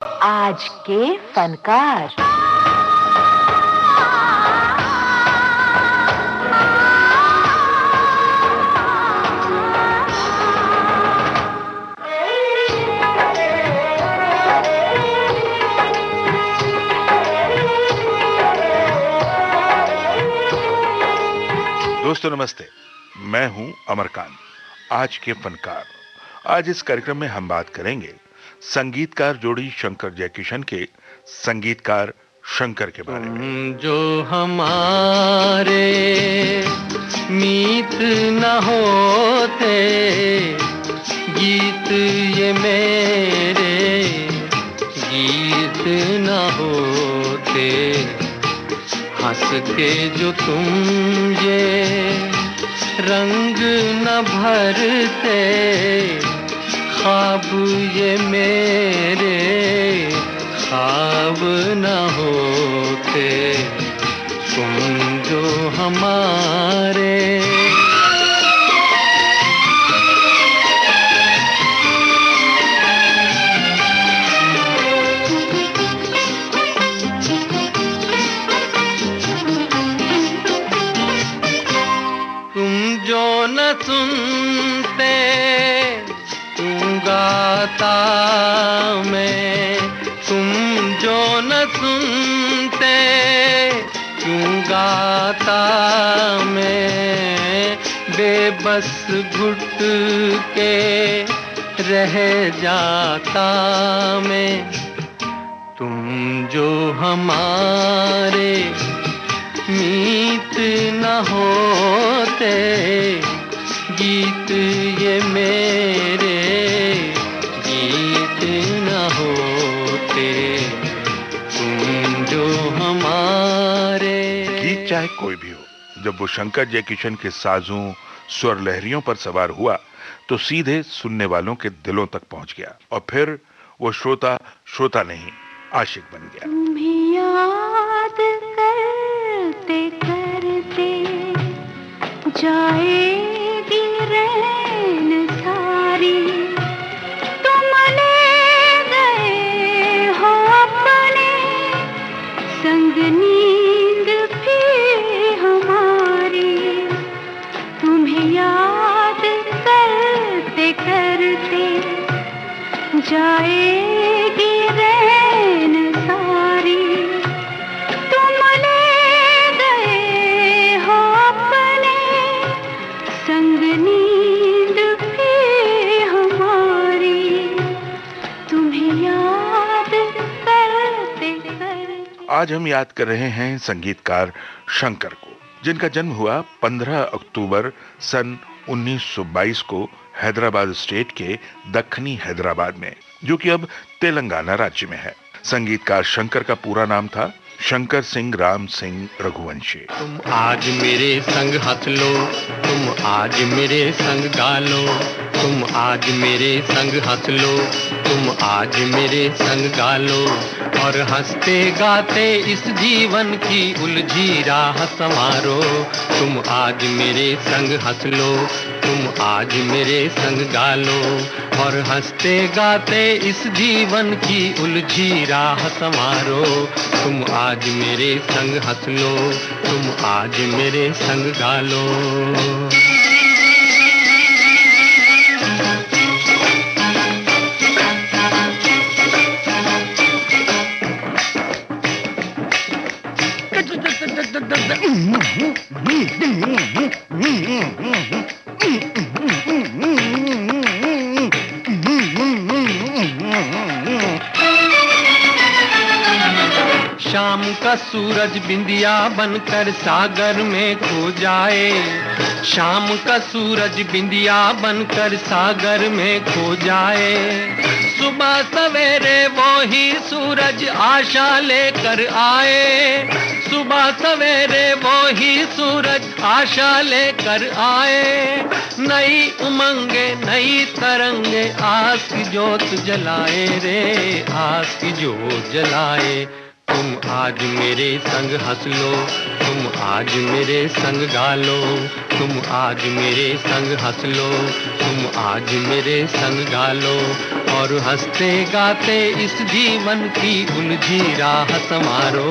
आज के फनकार। दोस्तों नमस्ते, मैं हूं अमरकांत। आज के फनकार। आज इस कार्यक्रम में हम बात करेंगे संगीतकार जोड़ी शंकर जयकिशन के संगीतकार शंकर के बारे में। तुम जो हमारे मीत न होते, गीत ये मेरे गीत न होते, हंस के जो तुम ये रंग न भरते, ख्वाब ये मेरे ख्वाब न होते, तुम जो हमारे। न सुनते तुम गाता मैं, तुम जो न सुनते क्यों गाता मैं, बेबस घुट के रह जाता मैं। तुम जो हमारे मीत न होते, गीत ये मेरे गीत न होते, तुम जो हमारे। गीत चाहे कोई भी हो, जब वो शंकर जयकिशन के साजों स्वर लहरियों पर सवार हुआ तो सीधे सुनने वालों के दिलों तक पहुंच गया और फिर वो श्रोता नहीं आशिक बन गया। तुम्हें याद करते करते जाएगी रैन सारी, तुम ले गए हो अपने संग नींद भी हमारी। तुम्हें याद करते करते जाएगी रैन सारी, तुम ले गए हो अपने संग नींद भी हमारी। तुम्हें याद करते करते। आज हम याद कर रहे हैं संगीतकार शंकर को, जिनका जन्म हुआ 15 अक्टूबर सन 1922 को हैदराबाद स्टेट के दक्षिणी हैदराबाद में, जो कि अब तेलंगाना राज्य में है। संगीतकार शंकर का पूरा नाम था शंकर सिंह राम सिंह रघुवंशी। तुम आज मेरे संग हंस लो, तुम आज मेरे संग गा लो, तुम आज मेरे संग हंस लो, तुम आज मेरे संग गा लो, और हंसते गाते इस जीवन की उलझी राह संवारो। तुम आज मेरे संग हंस लो, तुम आज मेरे संग गा लो, और हंसते गाते इस जीवन की उलझी राह संवारो। तुम आज मेरे संग हंस लो, तुम आज मेरे संग गा लो। शाम का सूरज बिंदिया बनकर सागर में खो जाए, शाम का सूरज बिंदिया बनकर सागर में खो जाए, सुबह सवेरे वो ही सूरज आशा लेकर आए, सुबह सवेरे वो ही सूरज आशा लेकर आए। नई उमंगे नई तरंगे आस की जोत जलाए रे, आस की जोत जलाए। तुम आज मेरे संग हंस लो, तुम आज मेरे संग गा लो, तुम आज मेरे संग हंस लो, तुम आज मेरे संग गा लो, और हंसते गाते इस जीवन की उलझी राह संवारो।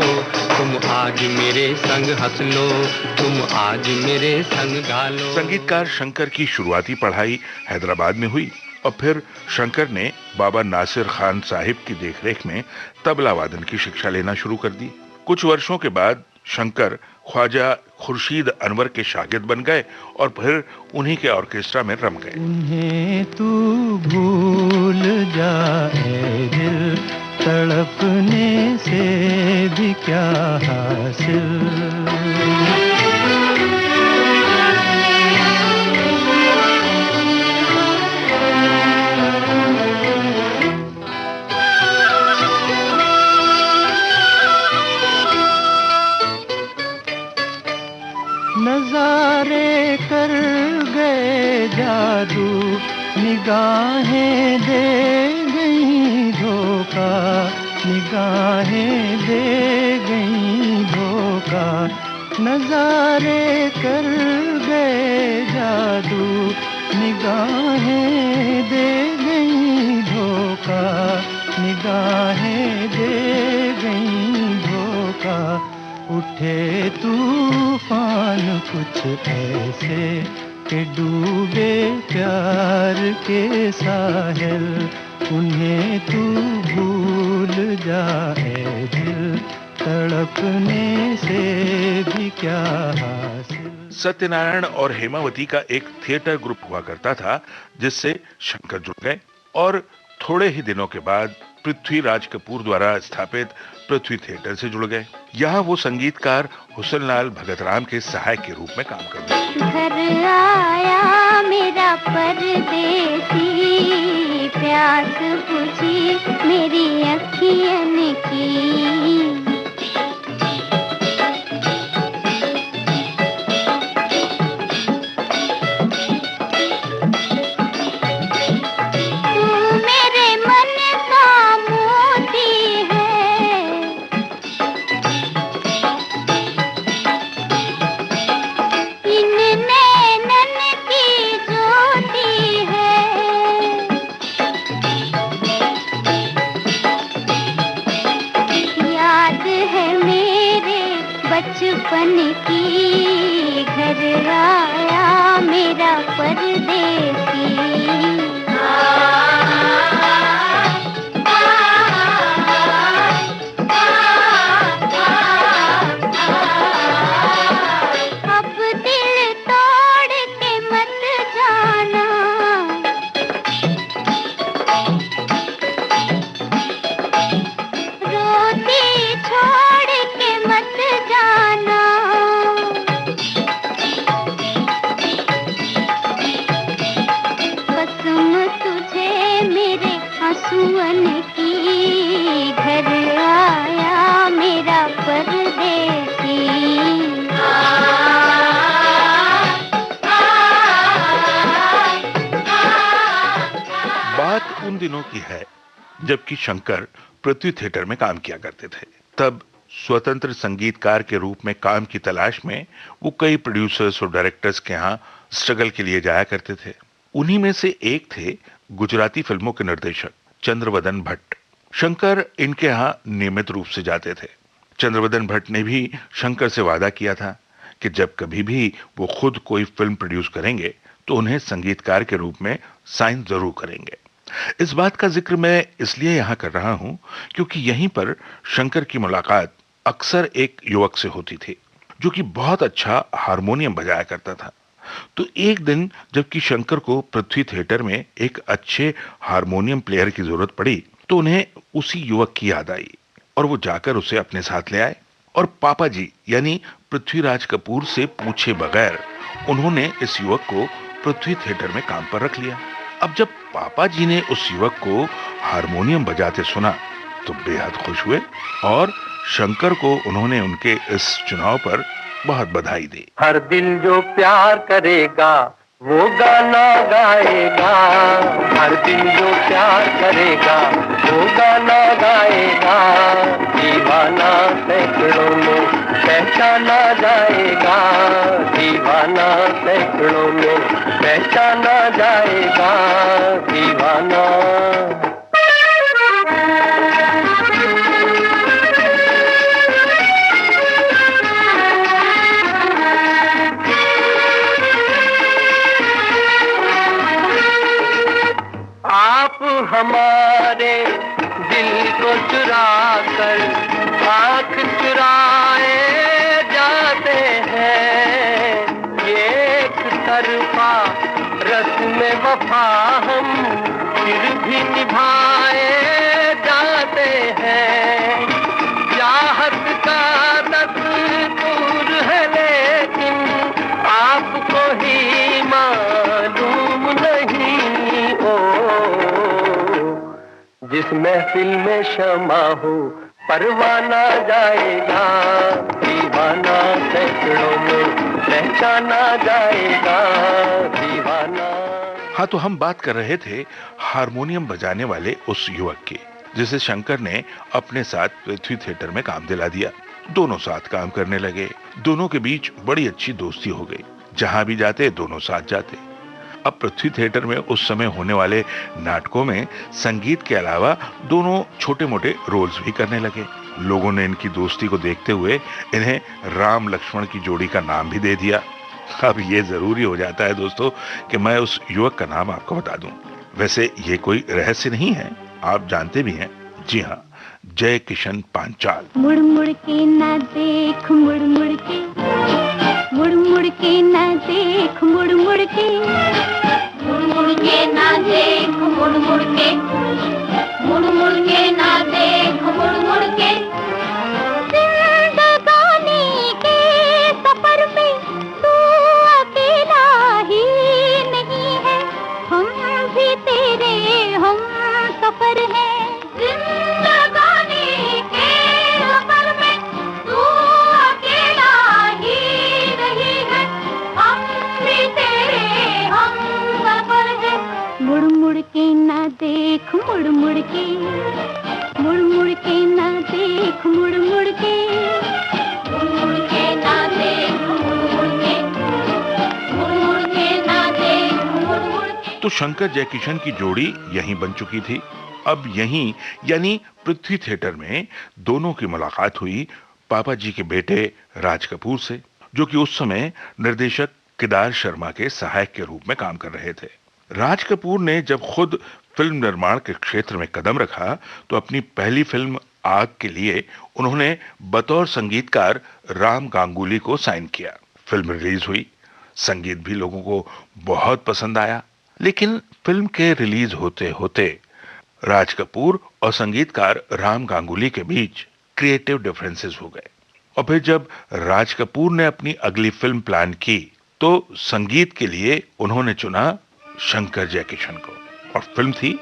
तुम आज मेरे संग हंस लो, तुम आज मेरे संग गा लो। संगीतकार शंकर की शुरुआती पढ़ाई हैदराबाद में हुई और फिर शंकर ने बाबा नासिर खान साहिब की देखरेख में तबला वादन की शिक्षा लेना शुरू कर दी। कुछ वर्षों के बाद शंकर ख्वाजा खुर्शीद अनवर के शागिर्द बन गए और फिर उन्हीं के ऑर्केस्ट्रा में रम गए। उन्हें तू भूल जाए दिल, तड़पने से भी क्या हासिल। नजारे कर गए जादू, निगाहें दे गई धोखा, निगाहें दे गई धोखा। नजारे कर गए जादू, निगाहें दे गई धोखा, निगाहें दे गई धोखा। उठे तूफान कुछ ऐसे कि डूबे प्यार के साहिल, उन्हें तू भूल जाए दिल, तड़पने से भी क्या हासिल। सत्यनारायण और हेमावती का एक थिएटर ग्रुप हुआ करता था जिससे शंकर जुड़ गए और थोड़े ही दिनों के बाद पृथ्वीराज कपूर द्वारा स्थापित पृथ्वी थिएटर से जुड़ गए। यहाँ वो संगीतकार हुसनलाल भगतराम के सहायक के रूप में काम कर रहे। घर आया मेरा परदेसी, प्यास बुझी मेरी अखियन की। बचपन की घर आया मेरा परदेसी। अब दिल तोड़ के मत जाना, रोती छोड़ के मत जाना। कसम तुझे मेरे आंसुअन की, घर आया मेरा परदेसी। बात उन दिनों की है जबकि शंकर पृथ्वी थिएटर में काम किया करते थे। तब स्वतंत्र संगीतकार के रूप में काम की तलाश में वो कई प्रोड्यूसर्स और डायरेक्टर्स के यहाँ स्ट्रगल के लिए जाया करते थे। उन्हीं में से एक थे गुजराती फिल्मों के निर्देशक चंद्रवदन भट्ट। शंकर इनके यहाँ नियमित रूप से जाते थे। चंद्रवदन भट्ट ने भी शंकर से वादा किया था कि जब कभी भी वो खुद कोई फिल्म प्रोड्यूस करेंगे तो उन्हें संगीतकार के रूप में साइन जरूर करेंगे। इस बात का जिक्र मैं इसलिए यहां कर रहा हूं क्योंकि यहीं पर शंकर की मुलाकात अक्सर एक युवक से होती थी जो कि बहुत अच्छा हारमोनियम बजाया करता था। तो एक दिन जबकि शंकर को पृथ्वी थिएटर में एक अच्छे हारमोनियम प्लेयर की जरूरत पड़ी तो उन्हें उसी युवक की याद आई और वो जाकर उसे अपने साथ ले आए और पापा जी यानी पृथ्वीराज कपूर से पूछे बगैर उन्होंने इस युवक को पृथ्वी थिएटर में काम पर रख लिया। अब जब पापा जी ने उस युवक को हारमोनियम बजाते सुना तो बेहद खुश हुए और शंकर को उन्होंने उनके इस चुनाव पर बहुत बधाई दी। हर दिल जो प्यार करेगा वो गाना गाएगा, हर दिल जो प्यार करेगा वो गाना गाएगा। दीवाना सैकड़ों में पहचाना जाएगा, दीवाना सैकड़ों में पहचाना जाएगा, दीवाना। हमारे दिल को चुरा कर आँख चुराए जाते हैं। ये एक तरफा रस्म वफा हम फिर भी निभाए जाते हैं। चाहत का दस्तूर है लेकिन आपको ही मालूम नहीं। ओ जिस महफिल में शमा हो परवाना जाएगा, दीवाना सैकड़ों में पहचाना जाएगा, दीवाना। हाँ, तो हम बात कर रहे थे हारमोनियम बजाने वाले उस युवक की जिसे शंकर ने अपने साथ पृथ्वी थिएटर में काम दिला दिया। दोनों साथ काम करने लगे। दोनों के बीच बड़ी अच्छी दोस्ती हो गई। जहां भी जाते दोनों साथ जाते। अब पृथ्वी थिएटर में उस समय होने वाले नाटकों में संगीत के अलावा दोनों छोटे मोटे रोल्स भी करने लगे। लोगों ने इनकी दोस्ती को देखते हुए इन्हें राम लक्ष्मण की जोड़ी का नाम भी दे दिया। अब ये जरूरी हो जाता है दोस्तों कि मैं उस युवक का नाम आपको बता दूं। वैसे ये कोई रहस्य नहीं है, आप जानते भी हैं। जी हाँ, जय किशन पांचाल। मुड़ मुड़ के ना देख, मुड़ मुड़ के, मुड़ मुड़ के ना देख, मुड़ मुड़ के, मुड़ मुड़ के ना देख, मुड़ मुड़ के, मुड़ मुड़ के ना देख, मुड़ मुड़ के। जिंदगानी के सफर में तू अकेला ही नहीं है, हम भी तेरे हम सफर हैं। जिंदगानी के सफर में तू अकेला ही नहीं है, हम भी तेरे हम सफर हैं। मुड़ मुड़ के ना देख, मुड़ मुड़ के, मुड़ मुड़ के ना देख, मुड़ मुड़ के, मुड़ मुड़ के ना देख, मुड़ मुड़ के, मुड़ मुड़ के ना देख, मुड़ मुड़ के। तो शंकर जयकिशन की जोड़ी यहीं बन चुकी थी। अब यहीं यानी पृथ्वी थिएटर में दोनों की मुलाकात हुई पापा जी के बेटे राज कपूर से, जो कि उस समय निर्देशक केदार शर्मा के सहायक के रूप में काम कर रहे थे। राज कपूर ने जब खुद फिल्म निर्माण के क्षेत्र में कदम रखा तो अपनी पहली फिल्म आग के लिए उन्होंने बतौर संगीतकार राम गांगुली को साइन किया। फिल्म रिलीज हुई, संगीत भी लोगों को बहुत पसंद आया। लेकिन फिल्म के रिलीज होते होते राज कपूर और संगीतकार राम गांगुली के बीच क्रिएटिव डिफरेंसेस हो गए। और फिर जब राज कपूर ने अपनी अगली फिल्म प्लान की तो संगीत के लिए उन्होंने चुना शंकर जयकिशन को, और फिल्म थी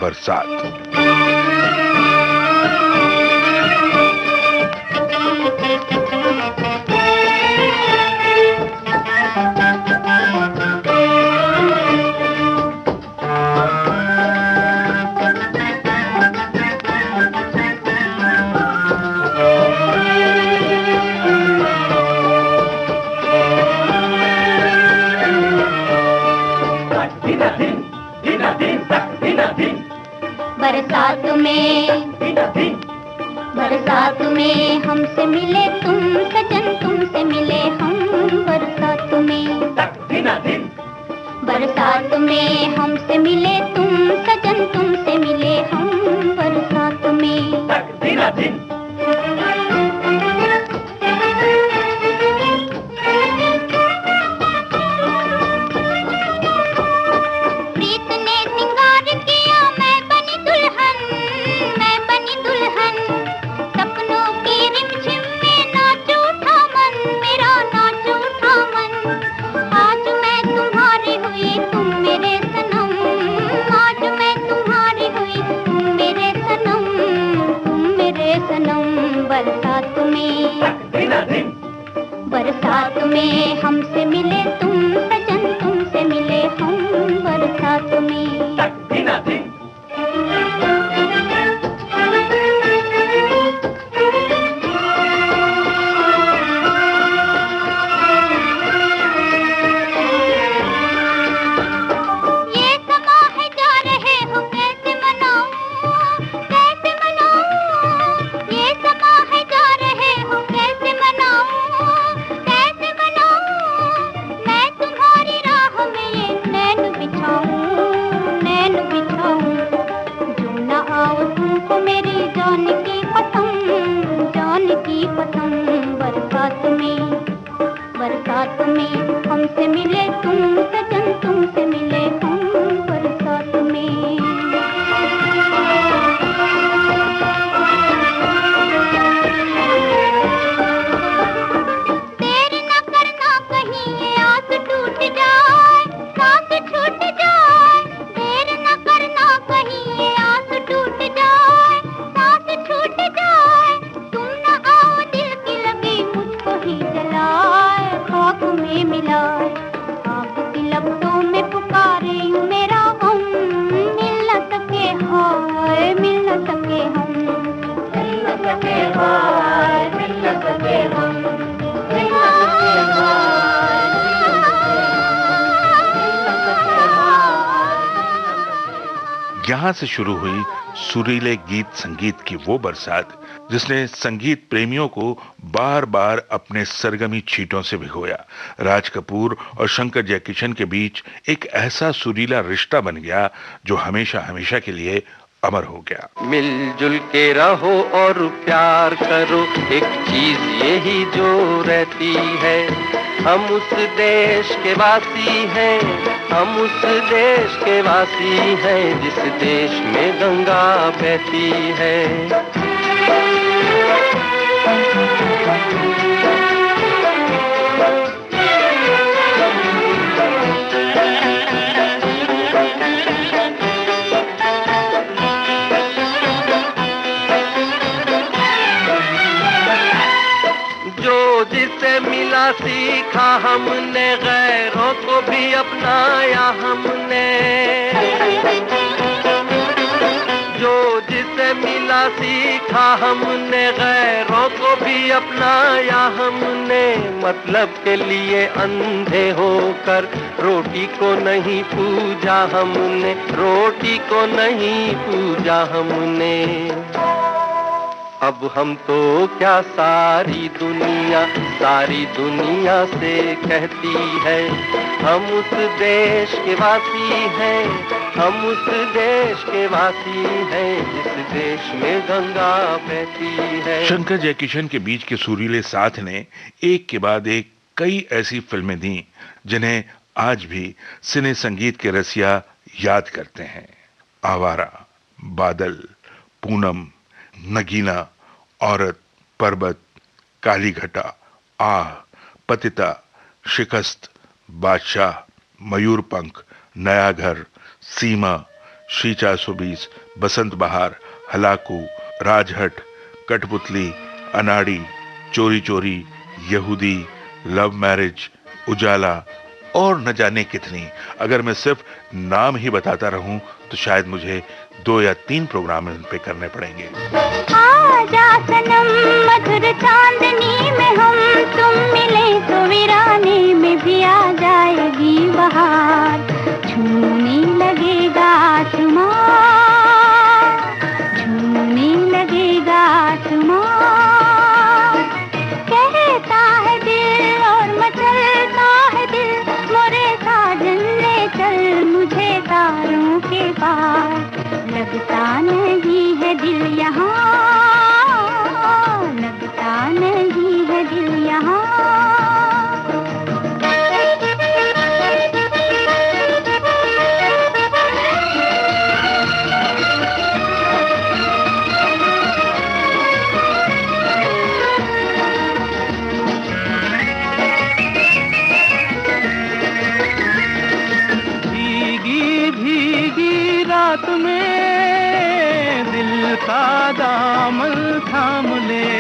बरसात। बरसात में हमसे मिले तुम सजन, तुमसे मिले हम बरसात में। बरसात में हमसे मिले तुम सजन, तुमसे मिले हम बरसात में। बरसात में हमसे मिले तुम सजन, तुमसे मिले हम बरसात में। मैं जान की कसम बरसात में हमसे मिले तुम सजन, तुमसे मिले हम बरसात में। देर न करना कहीं ये आस टूट जाए, सांस छूट जाए। देर न करना कहीं ये आस टूट जाए, सांस छूट जाए। तुम न आओ दिल की लगी मुझको ही जलाए, खाक में मिलाए। आग की लपटों में पुकारे यूं मेरा गम, मिल न सके हाय मिल न सके हम, मिल न सके हाय मिल न सके हम, मिल न सके हाय यहाँ से शुरू हुई सुरीले गीत संगीत की वो बरसात जिसने संगीत प्रेमियों को बार बार अपने सरगमी छींटों से भिगोया। राज कपूर और शंकर जयकिशन के बीच एक ऐसा सुरीला रिश्ता बन गया जो हमेशा हमेशा के लिए अमर हो गया। मिलजुल के रहो और प्यार करो, एक चीज यही जो रहती है। हम उस देश के वासी हैं, हम उस देश के वासी हैं जिस देश में गंगा बहती है। जिसे मिला सीखा हमने, गैरों को भी अपनाया हमने। जो जिसे मिला सीखा हमने, गैरों को भी अपनाया हमने। मतलब के लिए अंधे होकर रोटी को नहीं पूजा हमने, रोटी को नहीं पूजा हमने। अब हम तो क्या सारी दुनिया से कहती है, हम उस देश के वासी हैं, हम उस देश के वासी हैं जिस देश में गंगा बहती है। शंकर जयकिशन के बीच के सुरीले साथ ने एक के बाद एक कई ऐसी फिल्में दी जिन्हें आज भी सिने संगीत के रसिया याद करते हैं। आवारा, बादल, पूनम, नगीना, औरत, पर्वत, काली घटा, आह, पतिता, शिकस्त, बादशाह, मयूरपंख, नया घर, सीमा, श्री 420, बसंत बहार, हलाकू, राजहट, कठपुतली, अनाड़ी, चोरी चोरी, यहूदी, लव मैरिज, उजाला और न जाने कितनी। अगर मैं सिर्फ नाम ही बताता रहूं तो शायद मुझे 2 या 3 प्रोग्राम इन पे करने पड़ेंगे। आजा सनम मधुर चांदनी में हम तुम मिले तो वीराने में भी आ जाएगी बहार। झूमने लगेगा आसमां, झूमने लगेगा आसमां। कहता है दिल और मचलता है दिल, मोरे साजन ले चल मुझे तारों के पार। लगता नहीं है दिल यहाँ, लगता नहीं है दिल यहाँ। भीगी भीगी रात में दिल का दामन थाम ले,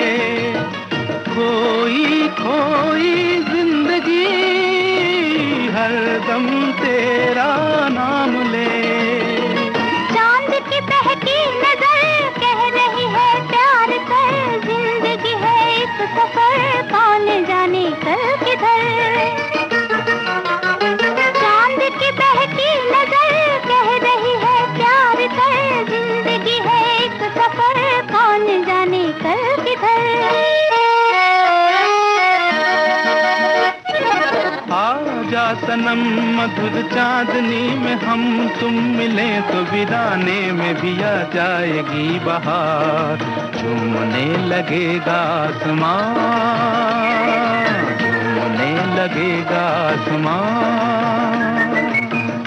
खोई खोई जिंदगी हरदम तेरा नाम ले। चांद की बहकी नजर कह रही है प्यार कर, जिंदगी है एक सफर कौन जाने कल किधर। चांद की बहकी नजर कह रही है प्यार कर, जिंदगी है एक सफर कौन जाने कल किधर। आजा सनम मधुर चांदनी में हम तुम मिले तो वीराने में भी आ जाएगी बहार, झूमने लगेगा आसमान, झूमने लगेगा आसमान।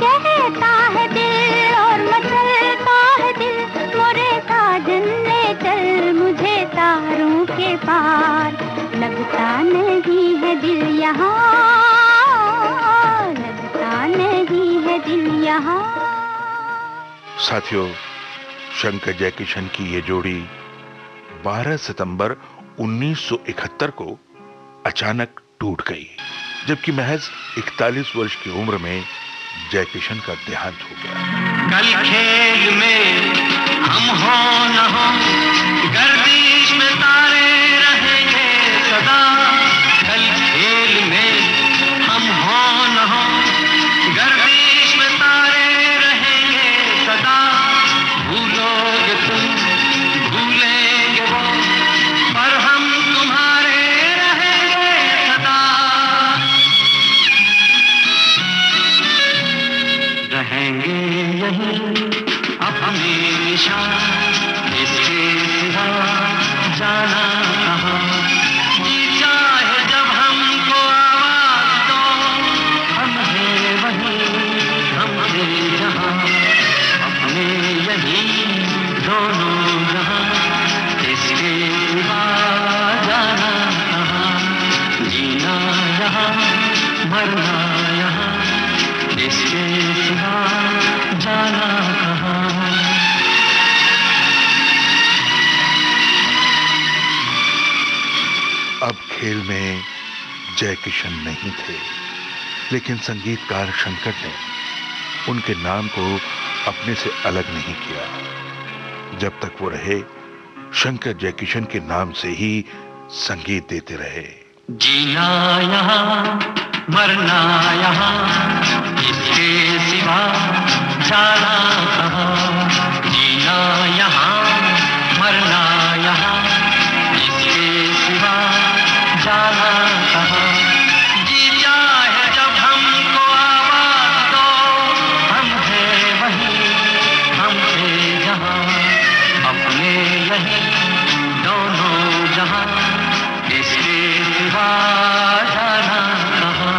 कहता है दिल और मचलता है दिल, मोरे साजन ले चल मुझे तारों के पार, लगता नहीं है दिल यहाँ, लगता नहीं है दिल यहाँ। साथियों, शंकर जयकिशन की ये जोड़ी 12 सितंबर 1971 को अचानक टूट गई, जबकि महज 41 वर्ष की उम्र में जयकिशन का देहांत हो गया। कल खेल में हम हो न हो, गर्दिश में तारे रहेंगे सदा। कल खेल में हम हो न हो, गर्दिश में तारे रहेंगे सदा। भूलोगे तुम, भूलेंगे वो, पर हम तुम्हारे रहेंगे सदा। रहेंगे यही अब हमेशा, इसके सिवा जाना कहाँ। जी चाहे जब हमको आवाज दो, हम हैं वहीं, हम हैं जहाँ, अपने यही दोनों जहाँ। इसके सिवा जाना कहाँ, जीना यहाँ, मरना यहाँ, इसके सिवा जाना कहाँ। अब खेल में जयकिशन नहीं थे, लेकिन संगीतकार शंकर ने उनके नाम को अपने से अलग नहीं किया। जब तक वो रहे, शंकर जयकिशन के नाम से ही संगीत देते रहे। जीना यहाँ, मरना यहाँ, इसके सिवा जाना कहाँ। जीना यहाँ, मरना यहाँ, इसके सिवा जाना कहाँ। जी चाहे जब हमको आवाज दो, हम हैं वहीं, हम हैं जहाँ, अपने यही दोनों जहाँ। इसके सिवा जाना कहाँ।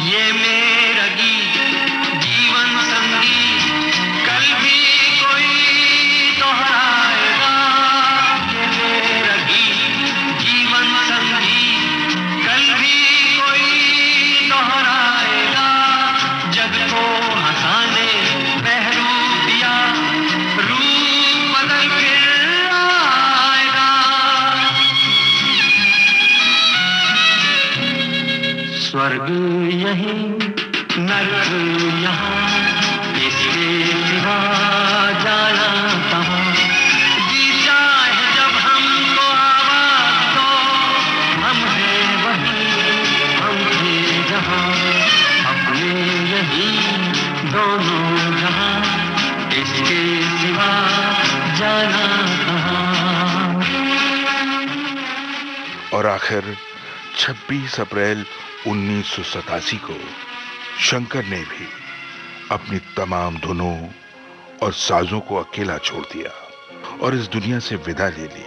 ये मेरा गीत जीवन संगीत, कल भी कोई दोहराएगा। ये मेरा गीत जीवन संगीत, कल भी कोई दोहराएगा। जग को हंसाने बहरूप दिया, रूप बदल फिर आएगा। स्वर्ग यही, नरक यहाँ, इसके सिवा जाना कहाँ। जी चाहे जब हमको आवाज दो, हम हैं वहीं, हम हैं जहाँ, अपने यही दोनों जहाँ। इसके सिवा जाना कहाँ। और आखिर 26 अप्रैल 1987 को शंकर ने भी अपनी तमाम धुनों और साजों को अकेला छोड़ दिया और इस दुनिया से विदा ले ली,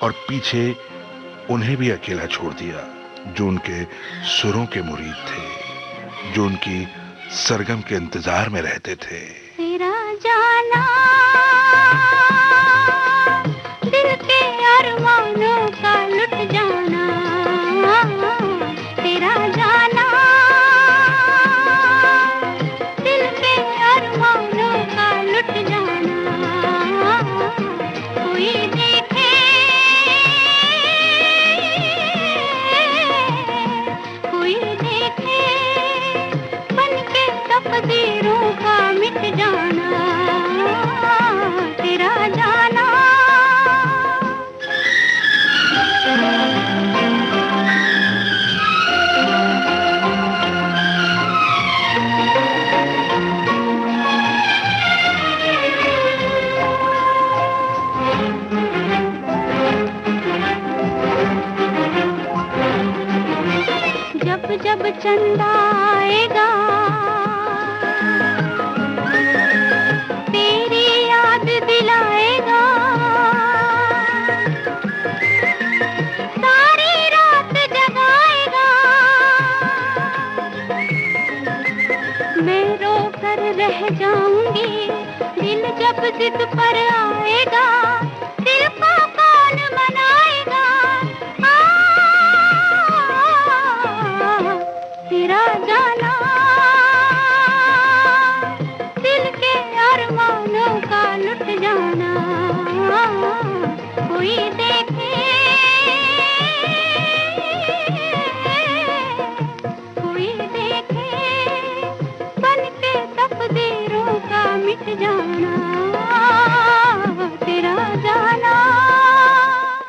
और पीछे उन्हें भी अकेला छोड़ दिया जो उनके सुरों के मुरीद थे, जो उनकी सरगम के इंतजार में रहते थे। तेरा जाना दिल के अरमानों का लुट जाना, तेरा जाना दिल के अरमानों का लुट जाना। कोई देखे, कोई देखे, बन के तकदीरों का मिट जाना। चंदा आएगा, तेरी याद दिलाएगा, सारी रात जगाएगा। मैं रो कर रह जाऊंगी, दिल जब जिद पर आएगा, दिल को कौन मनाएगा। तेरा जाना दिल के अरमानों का लुट जाना, कोई देखे कोई देखे, बन के तकदीरों का मिट जाना, तेरा जाना।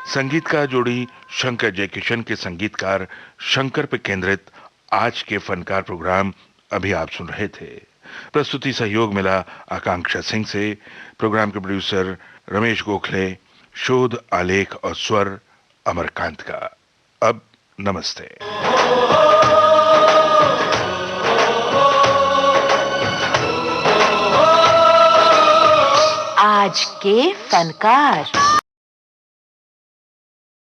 संगीतकार जोड़ी शंकर जयकिशन के संगीतकार शंकर पर केंद्रित आज के फनकार प्रोग्राम अभी आप सुन रहे थे। प्रस्तुति सहयोग मिला आकांक्षा सिंह से। प्रोग्राम के प्रोड्यूसर रमेश गोखले, शोध आलेख और स्वर अमरकांत का। अब नमस्ते। आज के फनकार।